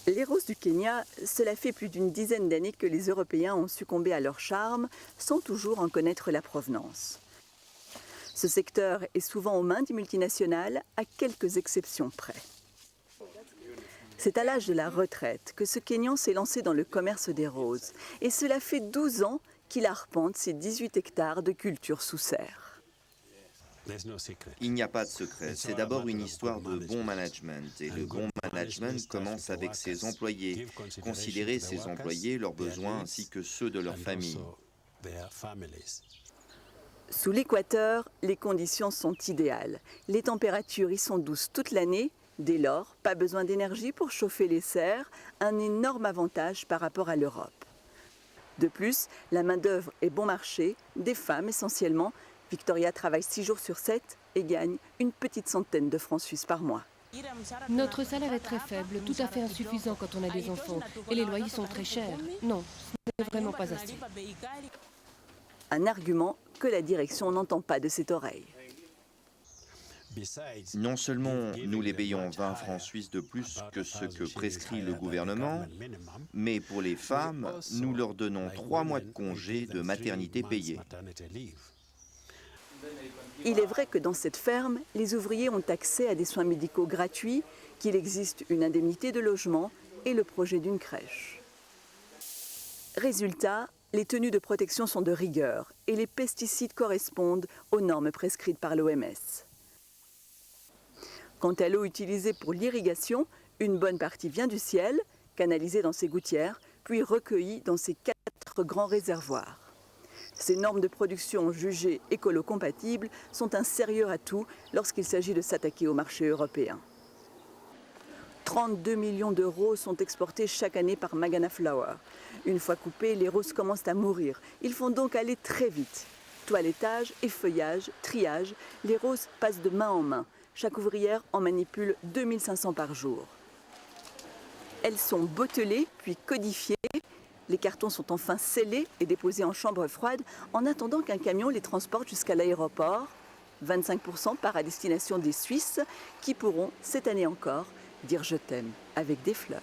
Les roses du Kenya, cela fait plus d'une dizaine d'années que les Européens ont succombé à leur charme sans toujours en connaître la provenance. Ce secteur est souvent aux mains des multinationales, à quelques exceptions près. C'est à l'âge de la retraite que ce Kenyan s'est lancé dans le commerce des roses. Et cela fait 12 ans qu'il arpente ses 18 hectares de culture sous serre. Il n'y a pas de secret. C'est d'abord une histoire de bon management. Et le bon management commence avec ses employés. Considérer ses employés, leurs besoins ainsi que ceux de leur famille. Sous l'équateur, les conditions sont idéales. Les températures y sont douces toute l'année. Dès lors, pas besoin d'énergie pour chauffer les serres, un énorme avantage par rapport à l'Europe. De plus, la main-d'œuvre est bon marché, des femmes essentiellement. Victoria travaille 6 jours sur 7 et gagne une petite centaine de francs suisses par mois. Notre salaire est très faible, tout à fait insuffisant quand on a des enfants. Et les loyers sont très chers. Non, ce n'est vraiment pas assez. Un argument que la direction n'entend pas de cette oreille. Non seulement nous les payons 20 francs suisses de plus que ce que prescrit le gouvernement, mais pour les femmes, nous leur donnons 3 mois de congé de maternité payée. Il est vrai que dans cette ferme, les ouvriers ont accès à des soins médicaux gratuits, qu'il existe une indemnité de logement et le projet d'une crèche. Résultat, les tenues de protection sont de rigueur et les pesticides correspondent aux normes prescrites par l'OMS. Quant à l'eau utilisée pour l'irrigation, une bonne partie vient du ciel, canalisée dans ces gouttières, puis recueillie dans ces 4 grands réservoirs. Ces normes de production jugées écolo-compatibles sont un sérieux atout lorsqu'il s'agit de s'attaquer au marché européen. 32 millions de roses sont exportés chaque année par Magana Flower. Une fois coupées, les roses commencent à mourir. Il faut donc aller très vite. Toilettage, effeuillage, triage, les roses passent de main en main. Chaque ouvrière en manipule 2500 par jour. Elles sont bottelées puis codifiées. Les cartons sont enfin scellés et déposés en chambre froide en attendant qu'un camion les transporte jusqu'à l'aéroport. 25% part à destination des Suisses qui pourront, cette année encore, dire je t'aime avec des fleurs.